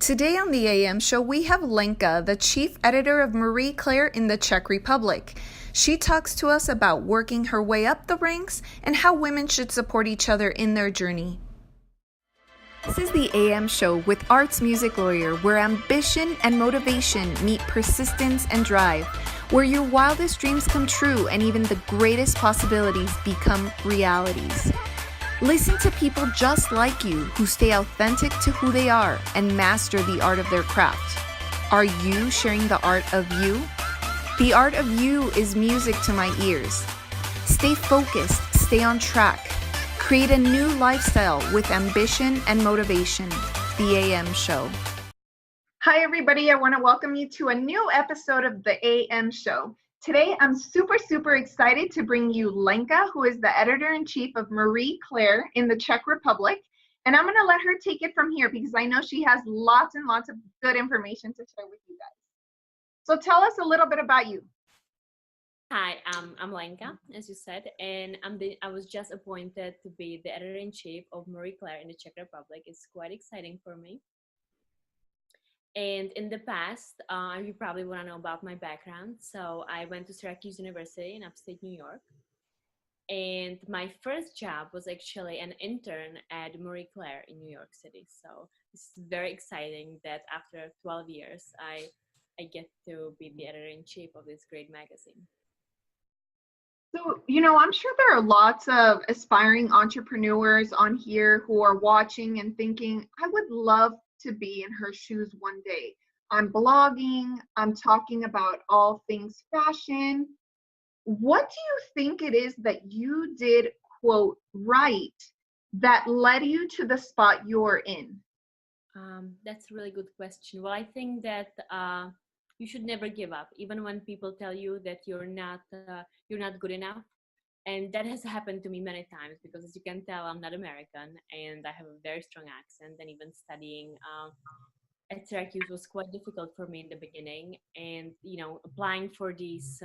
Today on the AM show, we have Lenka, the chief editor of Marie Claire in the Czech Republic. She talks to us about working her way up the ranks and how women should support each other in their journey. This is the AM show with arts music lawyer, where ambition and motivation meet persistence and drive, where your wildest dreams come true and even the greatest possibilities become realities. Listen to people just like you who stay authentic to who they are and master the art of their craft. Are you sharing the art of you? The art of you is music to my ears. Stay focused, stay on track. Create a new lifestyle with ambition and motivation. The AM Show. Hi, everybody. I want to welcome you to a new episode of the AM Show. Today, I'm super excited to bring you Lenka, who is the editor-in-chief of Marie Claire in the Czech Republic. And I'm going to let her take it from here because I know she has lots and lots of good information to share with you guys. So tell us a little bit about you. Hi, I'm Lenka, as you said, and I was just appointed to be the editor-in-chief of Marie Claire in the Czech Republic. It's quite exciting for me. And in the past, you probably want to know about my background. So I went to Syracuse University in upstate New York. And my first job was actually an intern at Marie Claire in New York City. So it's very exciting that after 12 years, I get to be the editor-in-chief of this great magazine. So, I'm sure there are lots of aspiring entrepreneurs on here who are watching and thinking, I would love to be in her shoes one day. I'm blogging, I'm talking about all things fashion. What do you think it is that you did, quote, right, that led you to the spot you're in? That's a really good question. Well, I think that you should never give up, even when people tell you that you're not good enough. And that has happened to me many times because, as you can tell, I'm not American and I have a very strong accent. And even studying at Syracuse was quite difficult for me in the beginning. And applying for these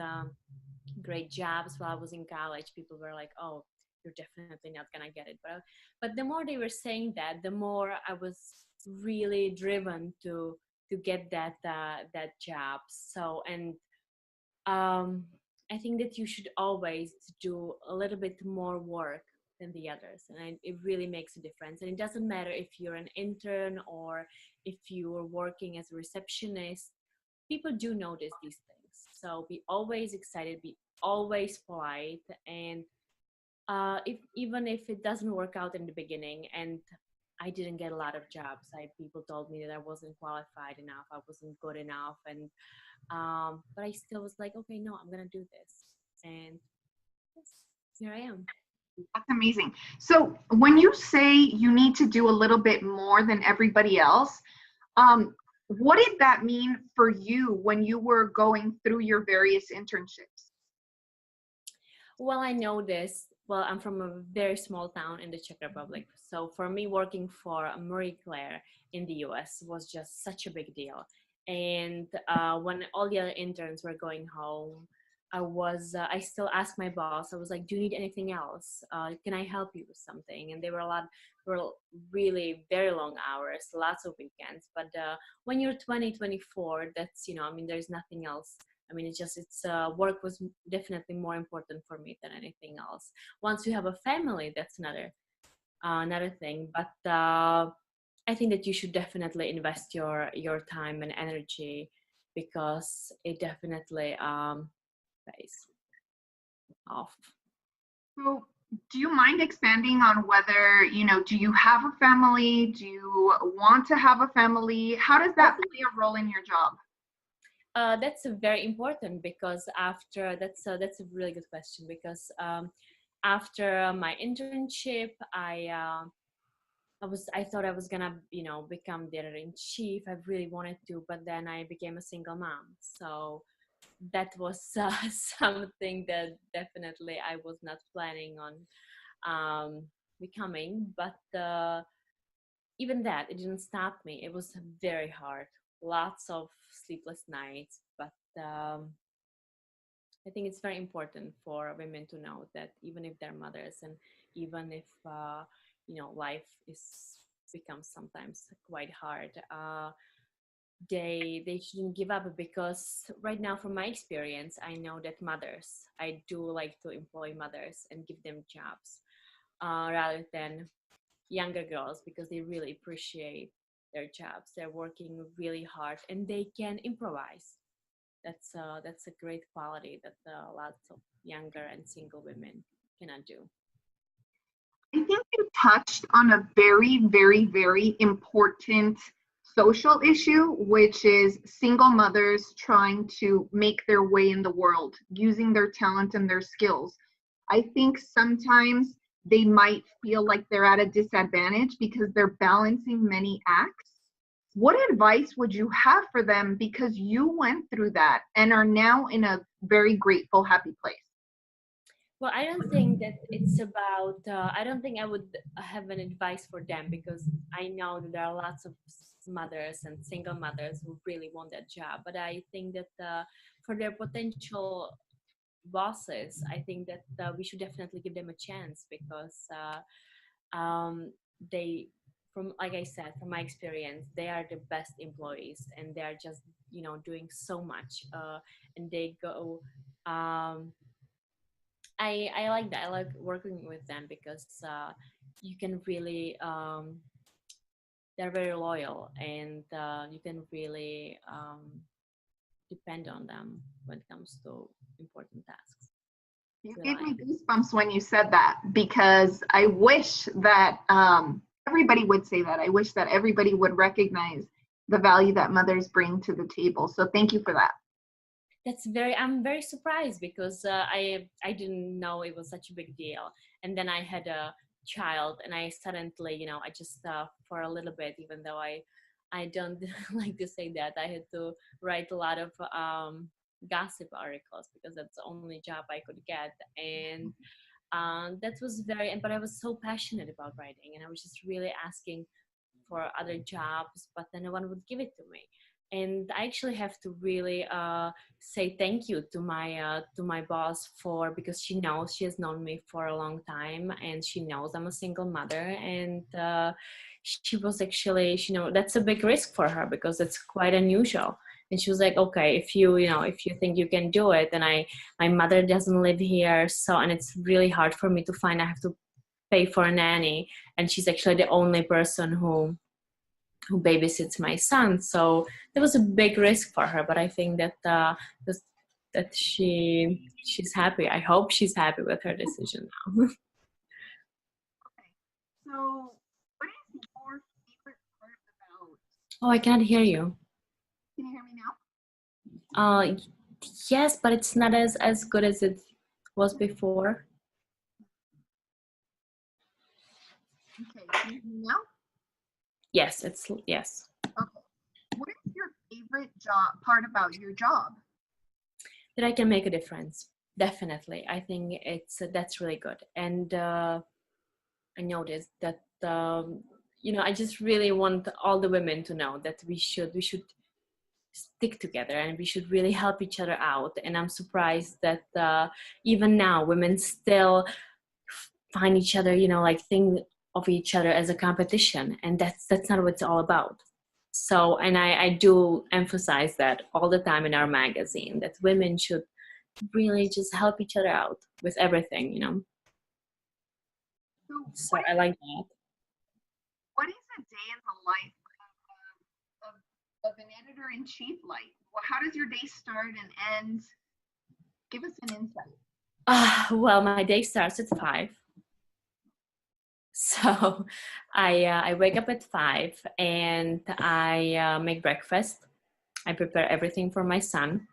great jobs while I was in college, people were like, "Oh, you're definitely not gonna get it." But the more they were saying that, the more I was really driven to get that job. So I think that you should always do a little bit more work than the others, and it really makes a difference. And it doesn't matter if you're an intern or if you're working as a receptionist. People do notice these things. So be always excited, be always polite, and even if it doesn't work out in the beginning, and I didn't get a lot of jobs. People told me that I wasn't qualified enough, I wasn't good enough, and but I still was like, okay, no, I'm gonna do this, and yes, here I am. That's amazing. So when you say you need to do a little bit more than everybody else, what did that mean for you when you were going through your various internships? Well, I know this. Well, I'm from a very small town in the Czech Republic. So for me, working for Marie Claire in the US was just such a big deal. And when all the other interns were going home, I still asked my boss, I was like, do you need anything else? Can I help you with something? And they were really very long hours, lots of weekends. But when you're 20, 24, that's, there's nothing else. Work was definitely more important for me than anything else. Once you have a family, that's another thing. But I think that you should definitely invest your time and energy because it definitely pays off. So do you mind expanding on whether, do you have a family? Do you want to have a family? How does that play a role in your job? That's very important because that's a really good question because after my internship, I thought I was gonna become the editor-in-chief. I really wanted to, but then I became a single mom. So that was something that definitely I was not planning on becoming. But even that, it didn't stop me. It was very hard. Lots of sleepless nights, but I think it's very important for women to know that even if they're mothers and even if life is becomes sometimes quite hard. They shouldn't give up, because right now, from my experience, I know that mothers, I do like to employ mothers and give them jobs, rather than younger girls, because they really appreciate their jobs. They're working really hard and they can improvise. That's a great quality that lots of younger and single women cannot do. I think you touched on a very, very, very important social issue, which is single mothers trying to make their way in the world using their talent and their skills. I think sometimes they might feel like they're at a disadvantage because they're balancing many acts. What advice would you have for them, because you went through that and are now in a very grateful, happy place? Well, I don't think that it's about, I don't think I would have an advice for them, because I know that there are lots of mothers and single mothers who really want that job. But I think that for their potential bosses, I think that we should definitely give them a chance, because they, from, like I said, from my experience, they are the best employees, and they are just, doing so much, and they go. I like that. I like working with them, because you can really, they're very loyal, and you can really depend on them when it comes to important tasks. You So gave me goosebumps when you said that, because I wish that everybody would say that. I wish that everybody would recognize the value that mothers bring to the table. So thank you for that. I'm very surprised, because I didn't know it was such a big deal. And then I had a child, and I suddenly, I just for a little bit, even though I don't like to say that, I had to write a lot of gossip articles, because that's the only job I could get. And that was but I was so passionate about writing, and I was just really asking for other jobs, but then no one would give it to me. And I actually have to really say thank you to my boss, because she has known me for a long time, and she knows I'm a single mother. And she was actually, that's a big risk for her, because it's quite unusual. And she was like, okay, if you think you can do it, then my mother doesn't live here, so, and it's really hard for me to find. I have to pay for a nanny, and she's actually the only person who babysits my son. So it was a big risk for her, but I think that that she's happy. I hope she's happy with her decision now. Okay. So what is your favorite part about? Oh, I can't hear you. Can you hear me now? Yes, but it's not as good as it was before. Okay, can you hear me now? Yes. Okay. What is your favorite part about your job? That I can make a difference. Definitely. I think that's really good. And I noticed that, I just really want all the women to know that we should stick together, and we should really help each other out. And I'm surprised that even now women still find each other, like think of each other as a competition, and that's not what it's all about. So, and I do emphasize that all the time in our magazine, that women should really just help each other out with everything. So I like that. What is a day in the life of an editor-in-chief like? Well, how does your day start and end? Give us an insight. Well, my day starts at 5. So I wake up at 5, and I make breakfast. I prepare everything for my son,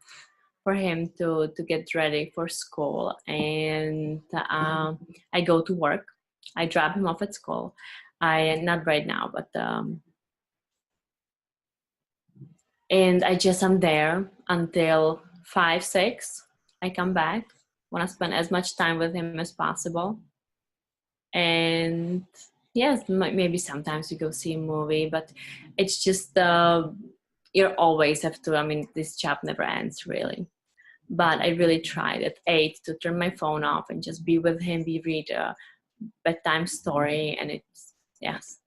for him to get ready for school. And I go to work. I drop him off at school. Not right now, but and I'm there until 5, 6. I come back. Want to spend as much time with him as possible. And yes, maybe sometimes we go see a movie, but it's just you always have to. I mean, this job never ends, really. But I really tried at 8 to turn my phone off and just be with him. We read a bedtime story, and it's, yes.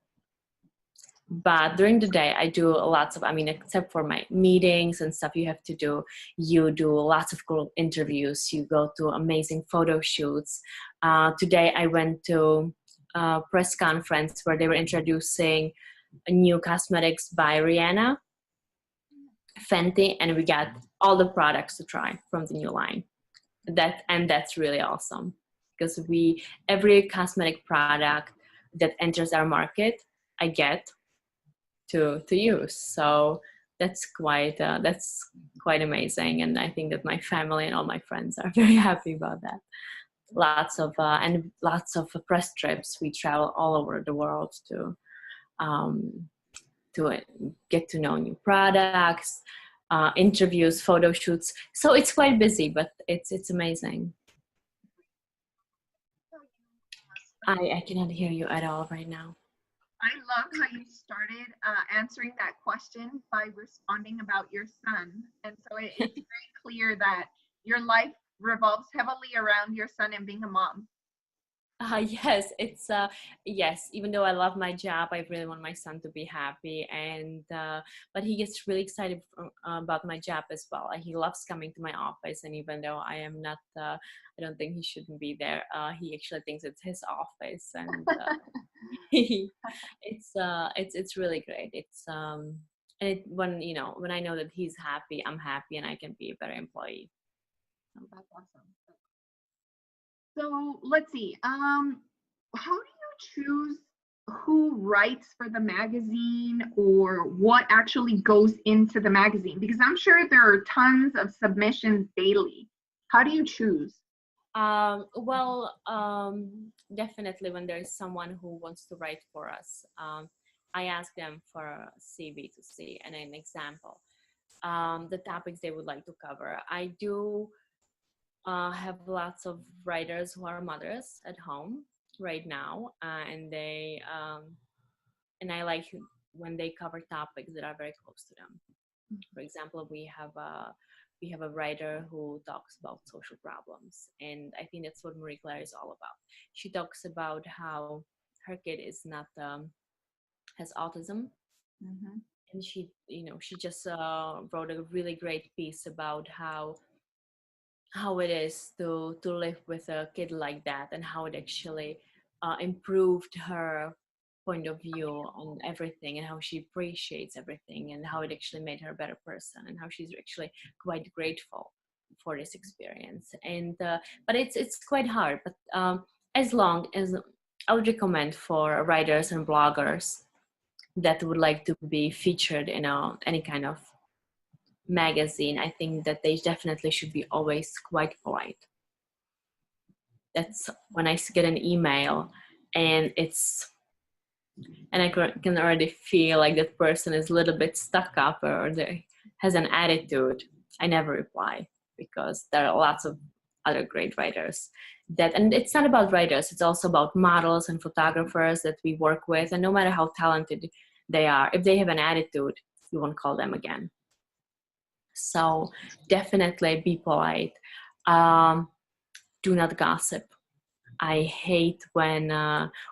But during the day, I do lots of, I mean, except for my meetings and stuff you have to do, you do lots of cool interviews. You go to amazing photo shoots. Today, I went to a press conference where they were introducing new cosmetics by Rihanna, Fenty, and we got all the products to try from the new line. That's really awesome because every cosmetic product that enters our market, I get to use. So that's quite amazing, and I think that my family and all my friends are very happy about that. Lots of press trips. We travel all over the world um, to get to know new products, interviews, photo shoots. So it's quite busy, but it's amazing. I cannot hear you at all right now. I love how you started answering that question by responding about your son. And so it's very clear that your life revolves heavily around your son and being a mom. Yes, yes. Even though I love my job, I really want my son to be happy, and but he gets really excited about my job as well. He loves coming to my office, and even though I am not, I don't think he shouldn't be there. He actually thinks it's his office, and it's really great. When I know that he's happy, I'm happy, and I can be a better employee. Oh, that's awesome. So let's see. How do you choose who writes for the magazine or what actually goes into the magazine? Because I'm sure there are tons of submissions daily. How do you choose? Definitely when there's someone who wants to write for us, I ask them for a CV to see and an example, the topics they would like to cover. I do have lots of writers who are mothers at home right now, and I like when they cover topics that are very close to them. For example, we have a writer who talks about social problems, and I think that's what Marie Claire is all about. She talks about how her kid is not has autism, and she just wrote a really great piece about how it is to live with a kid like that, and how it actually improved her point of view on everything, and how she appreciates everything, and how it actually made her a better person, and how she's actually quite grateful for this experience. And but it's quite hard, but as long as I would recommend for writers and bloggers that would like to be featured in any kind of magazine, I think that they definitely should be always quite polite. That's when I get an email and I can already feel like that person is a little bit stuck up or has an attitude. I never reply because there are lots of other great writers and it's not about writers, it's also about models and photographers that we work with, and no matter how talented they are, if they have an attitude, you won't call them again. So definitely be polite. Do not gossip. I hate when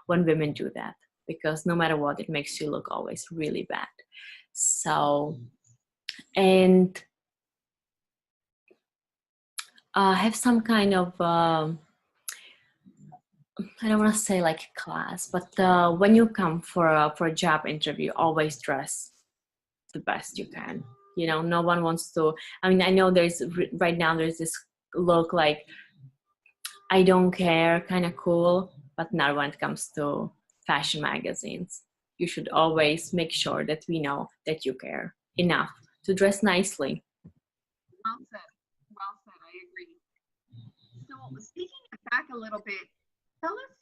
women do that, because no matter what, it makes you look always really bad. So, and have some kind of, I don't want to say like class, but when you come for a job interview, always dress the best you can. No one wants to, I mean, I know right now there's this look like I don't care, kind of cool, but not when it comes to fashion magazines. You should always make sure that we know that you care enough to dress nicely. Well said. Well said. I agree. So speaking it back a little bit, tell us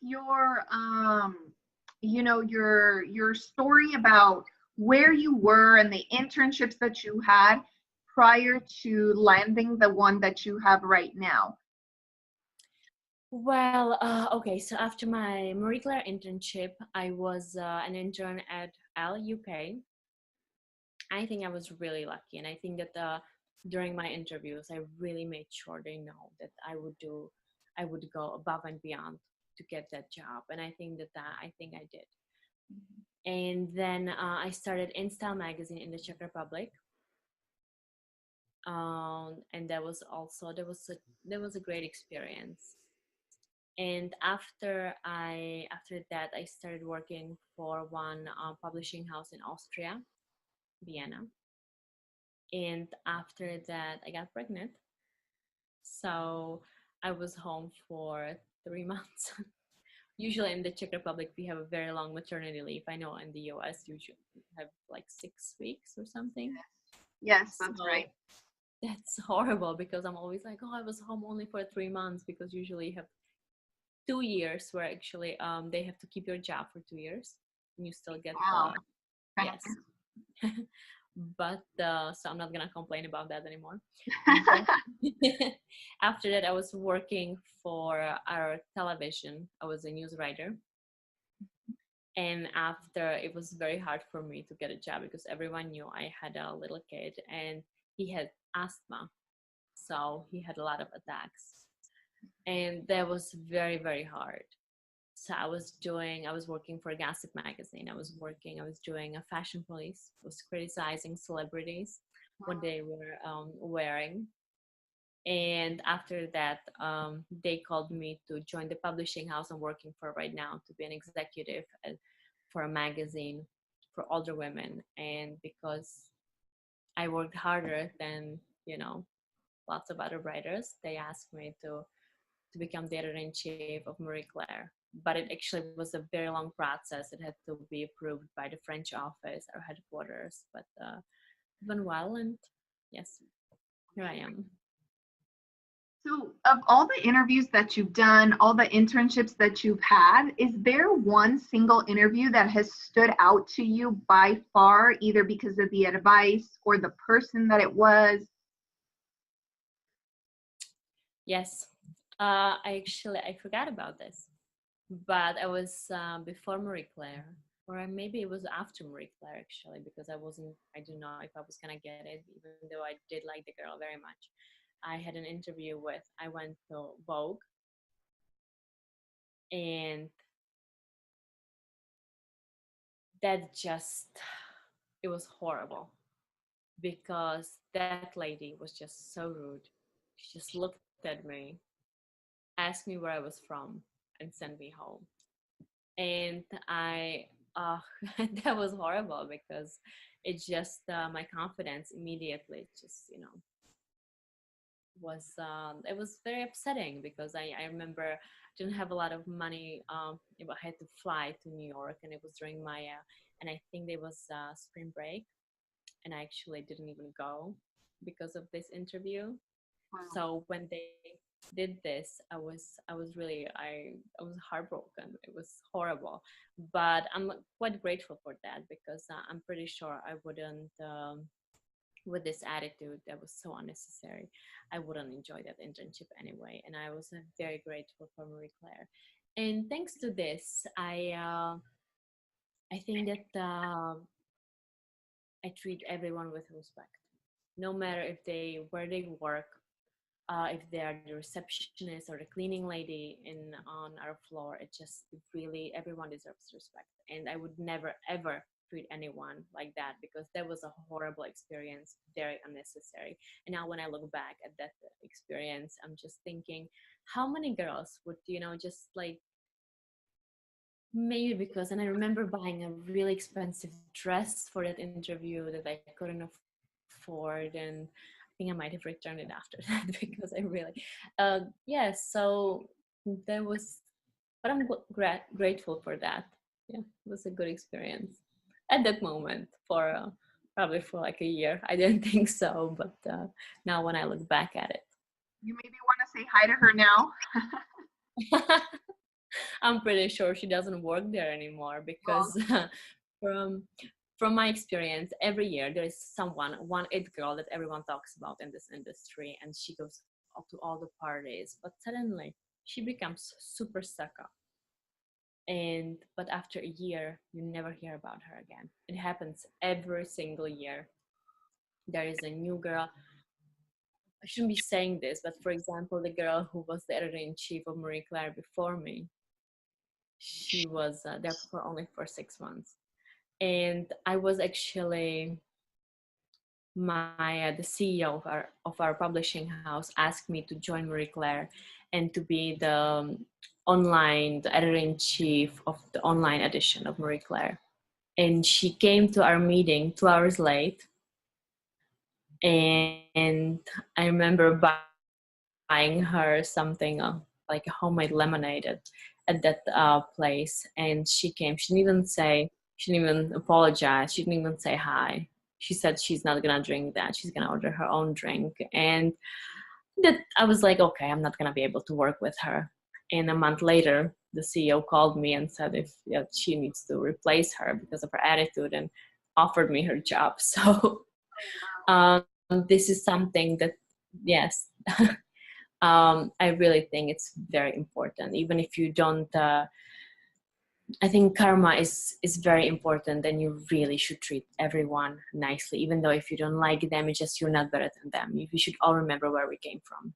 your story about where you were and the internships that you had prior to landing the one that you have right now. Well, okay, so after my Marie Claire internship, I was an intern at UK. I think I was really lucky, and I think that during my interviews, I really made sure they know that I would go above and beyond to get that job, and I think I did. And then I started In Style magazine in the Czech Republic. And that was also that was a great experience. And after that, I started working for one publishing house in Austria, Vienna. And after that, I got pregnant. So I was home for 3 months. Usually in the Czech Republic, we have a very long maternity leave. I know in the US, you should have like 6 weeks or something. Yes, that's So right. that's horrible because I'm always like, oh, I was home only for 3 months, because usually you have 2 years where actually they have to keep your job for 2 years and you still get Wow. the, Kind of yes. But so I'm not gonna complain about that anymore. After that, I was working for our television. I was a news writer. And after, it was very hard for me to get a job because everyone knew I had a little kid and he had asthma. So he had a lot of attacks. And that was very, very hard. So I was working for a gossip magazine. I was doing a fashion police, was criticizing celebrities, what they were wearing. And after that, they called me to join the publishing house I'm working for right now, to be an executive for a magazine for older women. And because I worked harder than, lots of other writers, they asked me to become the editor-in-chief of Marie Claire. But it actually was a very long process. It had to be approved by the French office, our headquarters. But it went well, and yes, here I am. So, of all the interviews that you've done, all the internships that you've had, is there one single interview that has stood out to you by far, either because of the advice or the person that it was? Yes, I forgot about this, but I was before Marie Claire, or maybe it was after Marie Claire actually, because I don't know if I was gonna get it, even though I did like the girl very much. I had an interview I went to Vogue, and that just, it was horrible because that lady was just so rude. She just looked at me, asked me where I was from, and sent me home. And that was horrible because it just, my confidence immediately just, it was very upsetting because I remember I didn't have a lot of money. I had to fly to New York, and it was during my, and I think there was spring break, and I actually didn't even go because of this interview. Wow. So when they did this, I was heartbroken. It was horrible, but I'm quite grateful for that because I'm pretty sure I wouldn't, with this attitude that was so unnecessary, I wouldn't enjoy that internship anyway. And I was very grateful for Marie Claire. And thanks to this, I think that I treat everyone with respect, no matter if they where they work, if they are the receptionist or the cleaning lady on our floor. It just really, everyone deserves respect, and I would never ever treat anyone like that because that was a horrible experience, very unnecessary. And now when I look back at that experience, I'm just thinking, how many girls would, just like, maybe because, and I remember buying a really expensive dress for that interview that I couldn't afford, and I think I might have returned it after that because I really, yeah. So that was, but I'm grateful for that. Yeah, it was a good experience at that moment for probably for like a year. I didn't think so, but now when I look back at it, You maybe want to say hi to her now. I'm pretty sure she doesn't work there anymore because from from my experience, every year there is one it girl that everyone talks about in this industry, and she goes up to all the parties, but suddenly she becomes super stuck up. And but after a year, you never hear about her again. It happens every single year. There is a new girl. I shouldn't be saying this, but for example, the girl who was the editor in chief of Marie Claire before me, she was there for only for 6 months. And I was actually the CEO of our publishing house asked me to join Marie Claire and to be the editor-in-chief of the online edition of Marie Claire. And she came to our meeting 2 hours late, and I remember buying her something like a homemade lemonade at that place. And she came. She didn't even apologize. She didn't even say hi. She said she's not gonna drink that. She's gonna order her own drink. And that I was like, okay, I'm not gonna be able to work with her. And a month later, the CEO called me and said if she needs to replace her because of her attitude, and offered me her job. So this is something that, yes, I really think it's very important. Even if you don't, I think karma is very important, and you really should treat everyone nicely. Even though if you don't like them, it's just you're not better than them. We should all remember where we came from.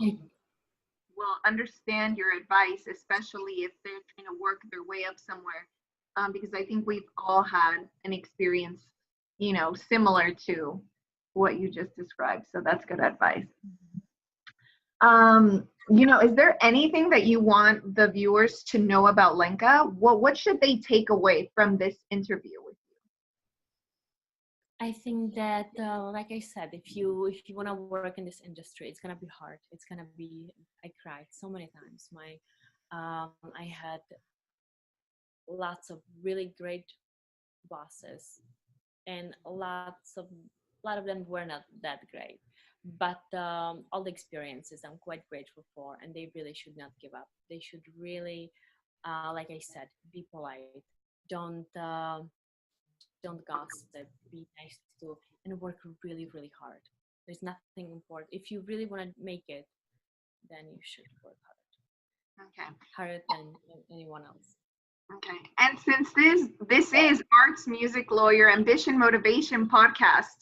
Will understand your advice, especially if they're trying to work their way up somewhere, because I think we've all had an experience, similar to what you just described. So that's good advice. Is there anything that you want the viewers to know about Lenka? What should they take away from this interview with you? I think that, like I said, if you want to work in this industry, it's gonna be hard. It's gonna be. I cried so many times. I had lots of really great bosses, and a lot of them were not that great. But all the experiences I'm quite grateful for, and they really should not give up. They should really, like I said, be polite. Don't gossip, be nice to, and work really, really hard. There's nothing important. If you really want to make it, then you should work hard. Okay. Harder than anyone else. Okay. And since this is Arts, Music, Lawyer, Ambition, Motivation podcast,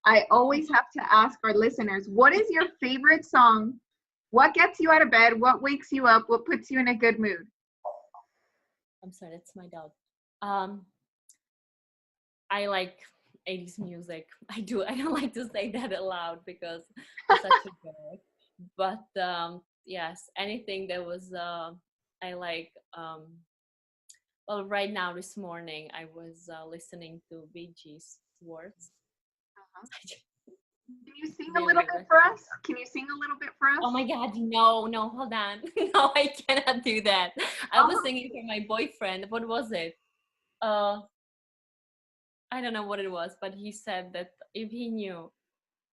I always have to ask our listeners, what is your favorite song? What gets you out of bed? What wakes you up? What puts you in a good mood? I'm sorry, that's my dog. I like 80s music. I don't like to say that aloud because it's such a joke. But yes, anything that was, I like, well, right now this morning I was listening to Bee Gees Words. Can you sing a little bit for us? Oh my God, no, hold on. No, I cannot do that. I was singing for my boyfriend. What was it? I don't know what it was, but he said that if he knew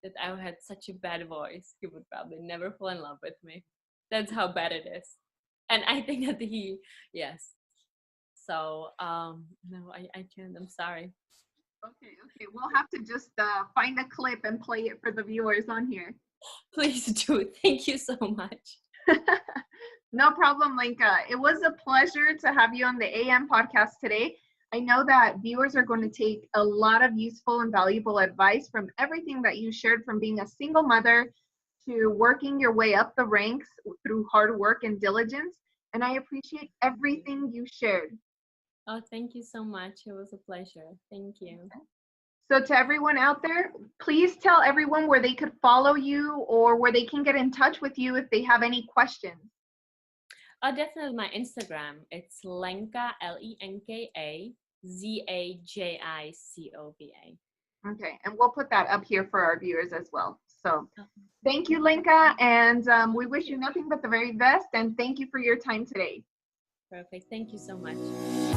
that I had such a bad voice, he would probably never fall in love with me. That's how bad it is. And I think that yes. So, no, I can't. I'm sorry. Okay. We'll have to just find a clip and play it for the viewers on here. Please do. Thank you so much. No problem, Lenka. It was a pleasure to have you on the AM podcast today. I know that viewers are going to take a lot of useful and valuable advice from everything that you shared, from being a single mother to working your way up the ranks through hard work and diligence. And I appreciate everything you shared. Oh, thank you so much. It was a pleasure. Thank you. So to everyone out there, please tell everyone where they could follow you or where they can get in touch with you if they have any questions. Definitely my Instagram. It's Lenka, LENKA ZAJICOVA. Okay, and we'll put that up here for our viewers as well. So thank you, Lenka, and we wish you nothing but the very best, and thank you for your time today. Perfect. Thank you so much.